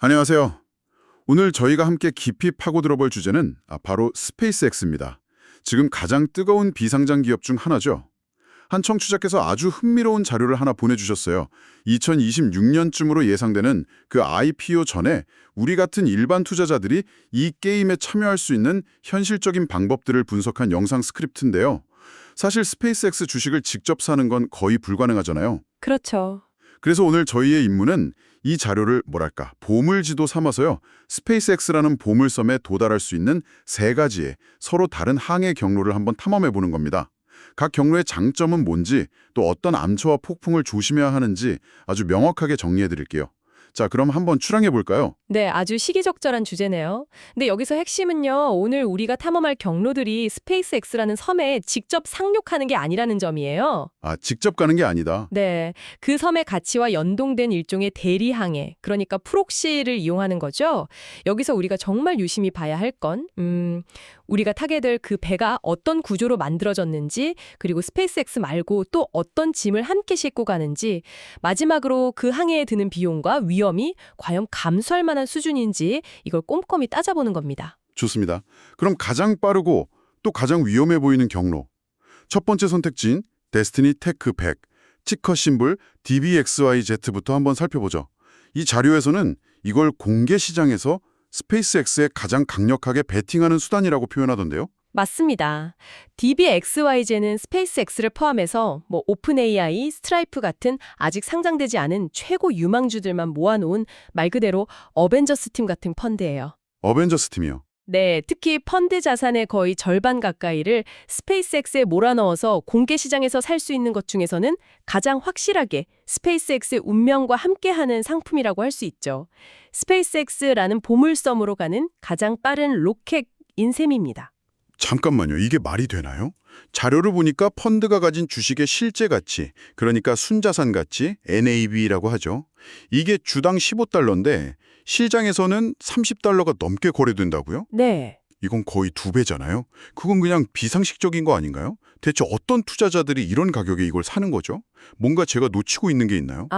안녕하세요. 오늘 저희가 함께 깊이 파고들어볼 주제는 바로 스페이스X입니다. 지금 가장 뜨거운 비상장 기업 중 하나죠. 한 청취자께서 아주 흥미로운 자료를 하나 보내주셨어요. 2026년쯤으로 예상되는 그 IPO 전에 우리 같은 일반 투자자들이 이 게임에 참여할 수 있는 현실적인 방법들을 분석한 영상 스크립트인데요. 사실 스페이스X 주식을 직접 사는 건 거의 불가능하잖아요. 그렇죠. 그래서 오늘 저희의 임무는 이 자료를 보물지도 삼아서요. 스페이스X라는 보물섬에 도달할 수 있는 세 가지의 서로 다른 항해 경로를 한번 탐험해보는 겁니다. 각 경로의 장점은 뭔지, 또 어떤 암초와 폭풍을 조심해야 하는지 아주 명확하게 정리해드릴게요. 자, 그럼 한번 출항해볼까요? 네, 아주 시기적절한 주제네요. 근데 여기서 핵심은요, 오늘 우리가 탐험할 경로들이 스페이스X라는 섬에 직접 상륙하는 게 아니라는 점이에요. 직접 가는 게 아니다. 네, 그 섬의 가치와 연동된 일종의 대리항해, 그러니까 프록시를 이용하는 거죠. 여기서 우리가 정말 유심히 봐야 할 건, 우리가 타게 될 그 배가 어떤 구조로 만들어졌는지, 그리고 스페이스X 말고 또 어떤 짐을 함께 싣고 가는지, 마지막으로 그 항해에 드는 비용과 위험이 과연 감수할 만한 수준인지 이걸 꼼꼼히 따져보는 겁니다. 좋습니다. 그럼 가장 빠르고 또 가장 위험해 보이는 경로. 첫 번째 선택지인 데스티니 테크 100, 티커 심볼 DBXYZ부터 한번 살펴보죠. 이 자료에서는 이걸 공개 시장에서 스페이스X에 가장 강력하게 베팅하는 수단이라고 표현하던데요. 맞습니다. DBXYZ는 스페이스X를 포함해서 오픈 AI, 스트라이프 같은 아직 상장되지 않은 최고 유망주들만 모아놓은 말 그대로 어벤져스 팀 같은 펀드예요. 어벤져스 팀이요. 네, 특히 펀드 자산의 거의 절반 가까이를 스페이스X에 몰아넣어서 공개 시장에서 살 수 있는 것 중에서는 가장 확실하게 스페이스X의 운명과 함께하는 상품이라고 할 수 있죠. 스페이스X라는 보물섬으로 가는 가장 빠른 로켓인 셈입니다. 잠깐만요. 이게 말이 되나요? 자료를 보니까 펀드가 가진 주식의 실제 가치, 그러니까 순자산 가치, NAV라고 하죠. 이게 주당 15달러인데 시장에서는 30달러가 넘게 거래된다고요? 네. 이건 거의 2배잖아요. 그건 그냥 비상식적인 거 아닌가요? 대체 어떤 투자자들이 이런 가격에 이걸 사는 거죠? 뭔가 제가 놓치고 있는 게 있나요?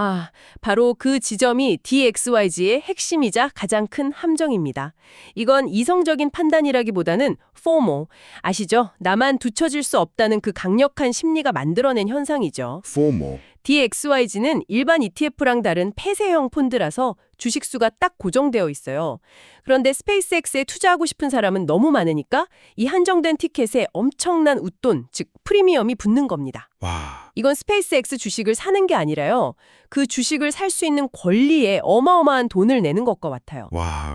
바로 그 지점이 DXYZ의 핵심이자 가장 큰 함정입니다. 이건 이성적인 판단이라기보다는 FOMO, 아시죠? 나만 뒤처질 수 없다는 그 강력한 심리가 만들어낸 현상이죠. FOMO. DXYZ는 일반 ETF랑 다른 폐쇄형 펀드라서 주식수가 딱 고정되어 있어요. 그런데 스페이스X에 투자하고 싶은 사람은 너무 많으니까 이 한정된 티켓에 엄청난 웃돈, 즉 프리미엄이 붙는 겁니다. 와, 이건 스페이스X 주식을 사는 게 아니라요. 그 주식을 살 수 있는 권리에 어마어마한 돈을 내는 것과 같아요.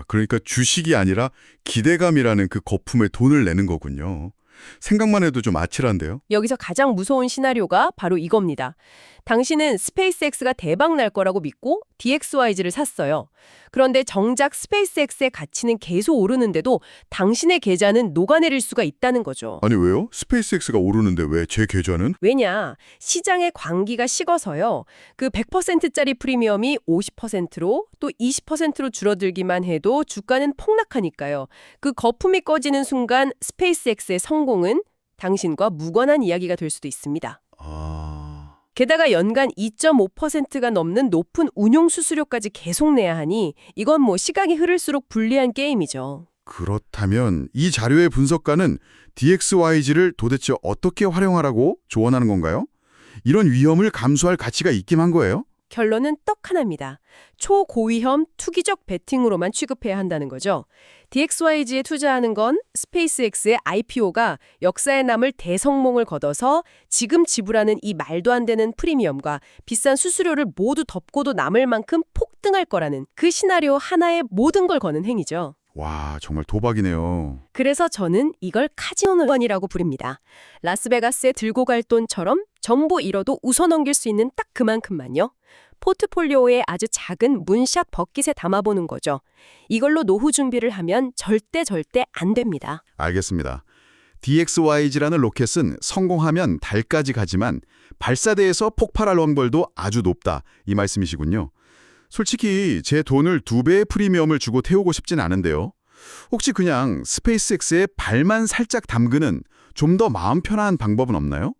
그러니까 주식이 아니라 기대감이라는 그 거품에 돈을 내는 거군요. 생각만 해도 좀 아찔한데요? 여기서 가장 무서운 시나리오가 바로 이겁니다. 당신은 스페이스X가 대박 날 거라고 믿고 DXYZ를 샀어요. 그런데 정작 스페이스X의 가치는 계속 오르는데도 당신의 계좌는 녹아내릴 수가 있다는 거죠. 아니 왜요? 스페이스X가 오르는데 왜 제 계좌는? 왜냐? 시장의 광기가 식어서요. 그 100%짜리 프리미엄이 50%로 또 20%로 줄어들기만 해도 주가는 폭락하니까요. 그 거품이 꺼지는 순간 스페이스X의 성공은 당신과 무관한 이야기가 될 수도 있습니다. 게다가 연간 2.5%가 넘는 높은 운용 수수료까지 계속 내야 하니 이건 시간이 흐를수록 불리한 게임이죠. 그렇다면 이 자료의 분석가는 DXYZ를 도대체 어떻게 활용하라고 조언하는 건가요? 이런 위험을 감수할 가치가 있긴 한 거예요? 결론은 떡 하나입니다. 초고위험 투기적 베팅으로만 취급해야 한다는 거죠. DXYZ에 투자하는 건 스페이스X의 IPO가 역사에 남을 대성공을 거둬서 지금 지불하는 이 말도 안 되는 프리미엄과 비싼 수수료를 모두 덮고도 남을 만큼 폭등할 거라는 그 시나리오 하나에 모든 걸 거는 행위죠. 와, 정말 도박이네요. 그래서 저는 이걸 카지노원이라고 부릅니다. 라스베가스에 들고 갈 돈처럼 전부 잃어도 웃어넘길 수 있는 딱 그만큼만요. 포트폴리오에 아주 작은 문샷 버킷에 담아보는 거죠. 이걸로 노후 준비를 하면 절대 안 됩니다. 알겠습니다. DXYZ라는 로켓은 성공하면 달까지 가지만 발사대에서 폭발할 확률도 아주 높다. 이 말씀이시군요. 솔직히 제 돈을 2배의 프리미엄을 주고 태우고 싶진 않은데요. 혹시 그냥 스페이스X에 발만 살짝 담그는 좀 더 마음 편한 방법은 없나요?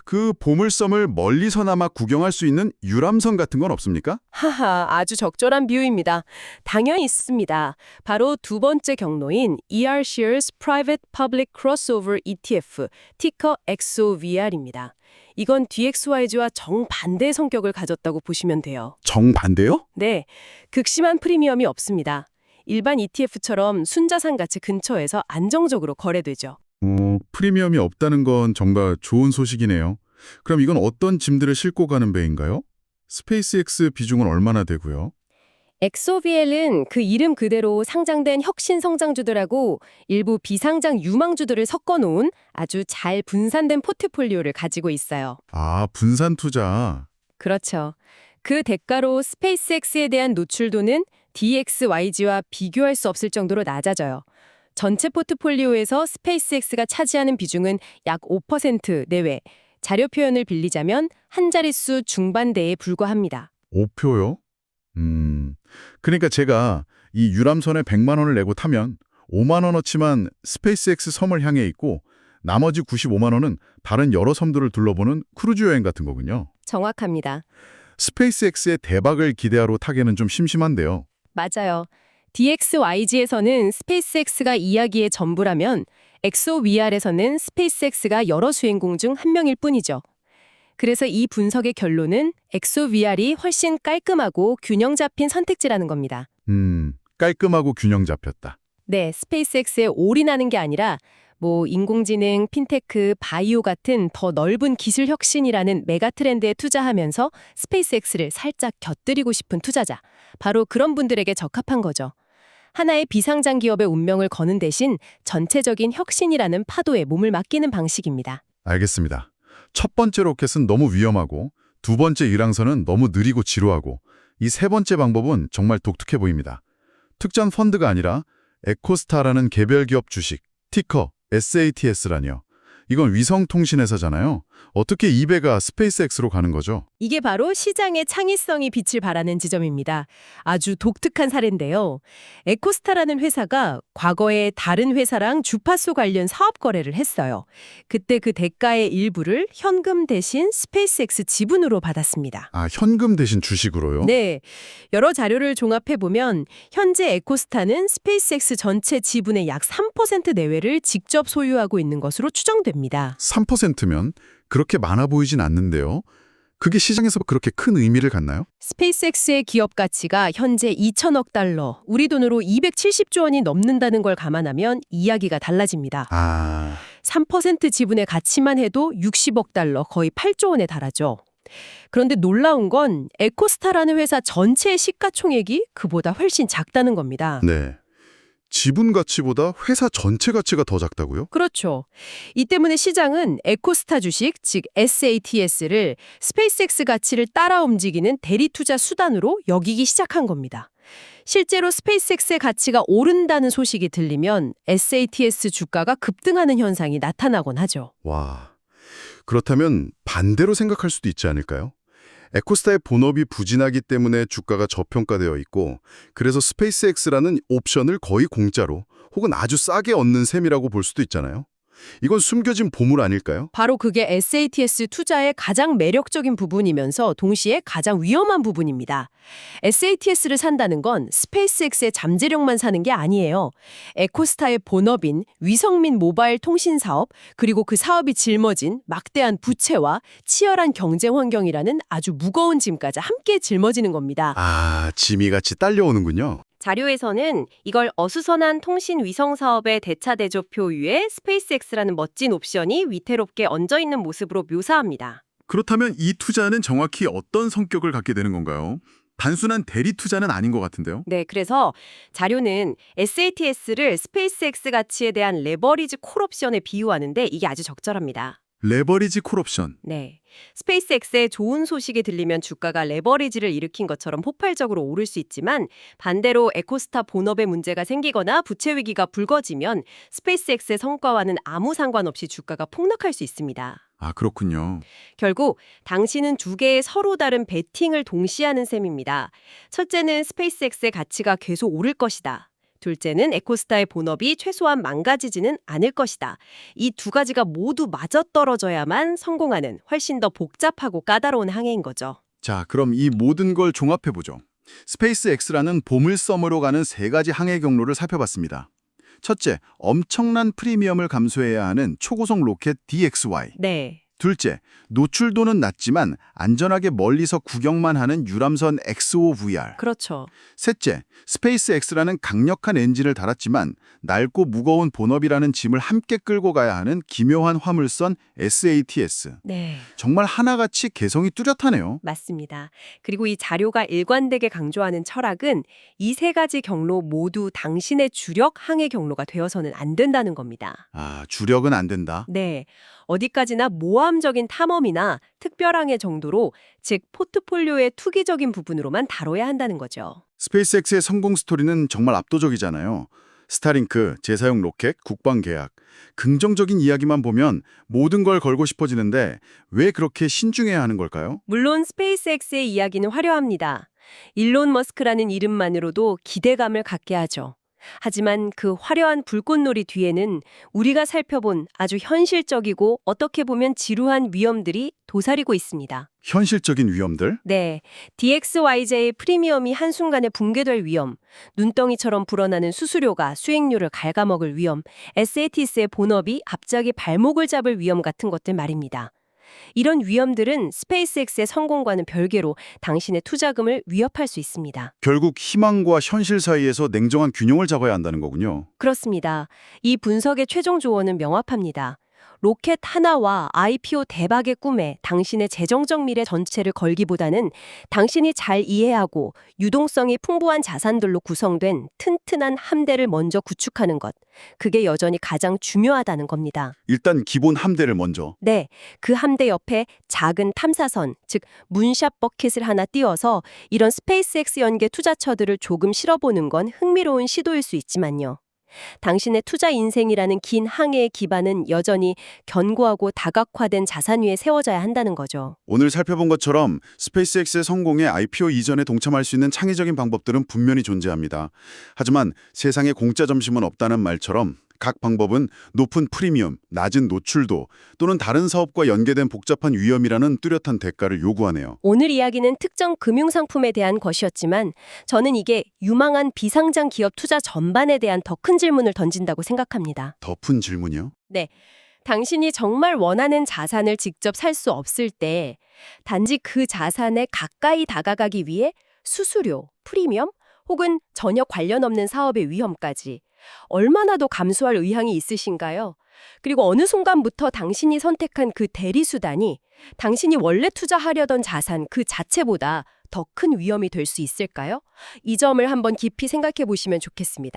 그 보물섬을 멀리서나마 구경할 수 있는 유람선 같은 건 없습니까? 하하, 아주 적절한 비유입니다. 당연히 있습니다. 바로 두 번째 경로인 ER-Shares Private Public Crossover ETF, 티커 XOVR입니다. 이건 DXYG와 정반대의 성격을 가졌다고 보시면 돼요. 정반대요? 네, 극심한 프리미엄이 없습니다. 일반 ETF처럼 순자산 가치 근처에서 안정적으로 거래되죠. 프리미엄이 없다는 건 정말 좋은 소식이네요. 그럼 이건 어떤 짐들을 싣고 가는 배인가요? 스페이스X 비중은 얼마나 되고요? XOVL은 그 이름 그대로 상장된 혁신 성장주들하고 일부 비상장 유망주들을 섞어놓은 아주 잘 분산된 포트폴리오를 가지고 있어요. 아, 분산 투자. 그렇죠. 그 대가로 스페이스X에 대한 노출도는 DXYG와 비교할 수 없을 정도로 낮아져요. 전체 포트폴리오에서 스페이스X가 차지하는 비중은 약 5% 내외. 자료 표현을 빌리자면 한 자릿수 중반대에 불과합니다. 5표요? 그러니까 제가 이 유람선에 100만 원을 내고 타면 5만 원어치만 스페이스X 섬을 향해 있고 나머지 95만 원은 다른 여러 섬들을 둘러보는 크루즈 여행 같은 거군요. 정확합니다. 스페이스X의 대박을 기대하러 타기는 좀 심심한데요. 맞아요. DXYG에서는 스페이스X가 이야기의 전부라면 XOVR에서는 스페이스X가 여러 수행공 중 한 명일 뿐이죠. 그래서 이 분석의 결론은 XOVR이 훨씬 깔끔하고 균형 잡힌 선택지라는 겁니다. 깔끔하고 균형 잡혔다. 네, 스페이스X에 올인하는 게 아니라 인공지능, 핀테크, 바이오 같은 더 넓은 기술 혁신이라는 메가 트렌드에 투자하면서 스페이스X를 살짝 곁들이고 싶은 투자자. 바로 그런 분들에게 적합한 거죠. 하나의 비상장 기업의 운명을 거는 대신 전체적인 혁신이라는 파도에 몸을 맡기는 방식입니다. 알겠습니다. 첫 번째 로켓은 너무 위험하고 두 번째 유람선은 너무 느리고 지루하고 이 세 번째 방법은 정말 독특해 보입니다. 특전 펀드가 아니라 에코스타라는 개별 기업 주식, 티커 SATS라니요. 이건 위성통신회사잖아요. 어떻게 이 배가 스페이스X로 가는 거죠? 이게 바로 시장의 창의성이 빛을 발하는 지점입니다. 아주 독특한 사례인데요. 에코스타라는 회사가 과거에 다른 회사랑 주파수 관련 사업 거래를 했어요. 그때 그 대가의 일부를 현금 대신 스페이스X 지분으로 받았습니다. 아, 현금 대신 주식으로요? 네. 여러 자료를 종합해보면 현재 에코스타는 스페이스X 전체 지분의 약 3% 내외를 직접 소유하고 있는 것으로 추정됩니다. 3%면 그렇게 많아 보이진 않는데요. 그게 시장에서 그렇게 큰 의미를 갖나요? 스페이스X의 기업 가치가 현재 2천억 달러, 우리 돈으로 270조 원이 넘는다는 걸 감안하면 이야기가 달라집니다. 3% 지분의 가치만 해도 60억 달러, 거의 8조 원에 달하죠. 그런데 놀라운 건 에코스타라는 회사 전체의 시가총액이 그보다 훨씬 작다는 겁니다. 네. 지분 가치보다 회사 전체 가치가 더 작다고요? 그렇죠. 이 때문에 시장은 에코스타 주식, 즉 SATS를 스페이스X 가치를 따라 움직이는 대리 투자 수단으로 여기기 시작한 겁니다. 실제로 스페이스X의 가치가 오른다는 소식이 들리면 SATS 주가가 급등하는 현상이 나타나곤 하죠. 와, 그렇다면 반대로 생각할 수도 있지 않을까요? 에코스타의 본업이 부진하기 때문에 주가가 저평가되어 있고 그래서 스페이스X라는 옵션을 거의 공짜로 혹은 아주 싸게 얻는 셈이라고 볼 수도 있잖아요. 이건 숨겨진 보물 아닐까요? 바로 그게 SATS 투자의 가장 매력적인 부분이면서 동시에 가장 위험한 부분입니다. SATS를 산다는 건 스페이스X의 잠재력만 사는 게 아니에요. 에코스타의 본업인 위성 및 모바일 통신 사업, 그리고 그 사업이 짊어진 막대한 부채와 치열한 경쟁 환경이라는 아주 무거운 짐까지 함께 짊어지는 겁니다. 아, 짐이 같이 딸려오는군요. 자료에서는 이걸 어수선한 통신 위성 사업의 대차대조표 위에 스페이스X라는 멋진 옵션이 위태롭게 얹어있는 모습으로 묘사합니다. 그렇다면 이 투자는 정확히 어떤 성격을 갖게 되는 건가요? 단순한 대리 투자는 아닌 것 같은데요. 네, 그래서 자료는 SATS를 스페이스X 가치에 대한 레버리지 콜옵션에 비유하는데 이게 아주 적절합니다. 레버리지 콜옵션. 네. 스페이스X의 좋은 소식이 들리면 주가가 레버리지를 일으킨 것처럼 폭발적으로 오를 수 있지만 반대로 에코스타 본업에 문제가 생기거나 부채 위기가 불거지면 스페이스X의 성과와는 아무 상관없이 주가가 폭락할 수 있습니다. 아, 그렇군요. 결국 당신은 두 개의 서로 다른 베팅을 동시에 하는 셈입니다. 첫째는 스페이스X의 가치가 계속 오를 것이다. 둘째는 에코스타의 본업이 최소한 망가지지는 않을 것이다. 이 두 가지가 모두 맞아떨어져야만 성공하는 훨씬 더 복잡하고 까다로운 항해인 거죠. 자, 그럼 이 모든 걸 종합해보죠. 스페이스X라는 보물섬으로 가는 세 가지 항해 경로를 살펴봤습니다. 첫째, 엄청난 프리미엄을 감수해야 하는 초고속 로켓 DXY. 네. 둘째, 노출도는 낮지만 안전하게 멀리서 구경만 하는 유람선 XOVR. 그렇죠. 셋째, 스페이스X라는 강력한 엔진을 달았지만 낡고 무거운 본업이라는 짐을 함께 끌고 가야 하는 기묘한 화물선 SATS. 네. 정말 하나같이 개성이 뚜렷하네요. 맞습니다. 그리고 이 자료가 일관되게 강조하는 철학은 이 세 가지 경로 모두 당신의 주력 항해 경로가 되어서는 안 된다는 겁니다. 아, 주력은 안 된다. 네. 어디까지나 모함적인 탐험이나 특별항해 정도로, 즉 포트폴리오의 투기적인 부분으로만 다뤄야 한다는 거죠. 스페이스X의 성공 스토리는 정말 압도적이잖아요. 스타링크, 재사용 로켓, 국방 계약. 긍정적인 이야기만 보면 모든 걸 걸고 싶어지는데 왜 그렇게 신중해야 하는 걸까요? 물론 스페이스X의 이야기는 화려합니다. 일론 머스크라는 이름만으로도 기대감을 갖게 하죠. 하지만 그 화려한 불꽃놀이 뒤에는 우리가 살펴본 아주 현실적이고 어떻게 보면 지루한 위험들이 도사리고 있습니다. 현실적인 위험들? 네, DXYJ의 프리미엄이 한순간에 붕괴될 위험, 눈덩이처럼 불어나는 수수료가 수익률을 갉아먹을 위험, SATS의 본업이 갑자기 발목을 잡을 위험 같은 것들 말입니다. 이런 위험들은 스페이스X의 성공과는 별개로 당신의 투자금을 위협할 수 있습니다. 결국 희망과 현실 사이에서 냉정한 균형을 잡아야 한다는 거군요. 그렇습니다. 이 분석의 최종 조언은 명확합니다. 로켓 하나와 IPO 대박의 꿈에 당신의 재정적 미래 전체를 걸기보다는 당신이 잘 이해하고 유동성이 풍부한 자산들로 구성된 튼튼한 함대를 먼저 구축하는 것. 그게 여전히 가장 중요하다는 겁니다. 일단 기본 함대를 먼저. 네, 그 함대 옆에 작은 탐사선, 즉 문샷 버킷을 하나 띄워서 이런 스페이스X 연계 투자처들을 조금 실어보는 건 흥미로운 시도일 수 있지만요. 당신의 투자 인생이라는 긴 항해의 기반은 여전히 견고하고 다각화된 자산 위에 세워져야 한다는 거죠. 오늘 살펴본 것처럼 스페이스X의 성공에 IPO 이전에 동참할 수 있는 창의적인 방법들은 분명히 존재합니다. 하지만 세상에 공짜 점심은 없다는 말처럼 각 방법은 높은 프리미엄, 낮은 노출도 또는 다른 사업과 연계된 복잡한 위험이라는 뚜렷한 대가를 요구하네요. 오늘 이야기는 특정 금융상품에 대한 것이었지만 저는 이게 유망한 비상장 기업 투자 전반에 대한 더 큰 질문을 던진다고 생각합니다. 더 큰 질문이요? 네. 당신이 정말 원하는 자산을 직접 살 수 없을 때 단지 그 자산에 가까이 다가가기 위해 수수료, 프리미엄 혹은 전혀 관련 없는 사업의 위험까지 얼마나 더 감수할 의향이 있으신가요? 그리고 어느 순간부터 당신이 선택한 그 대리수단이 당신이 원래 투자하려던 자산 그 자체보다 더 큰 위험이 될 수 있을까요? 이 점을 한번 깊이 생각해 보시면 좋겠습니다.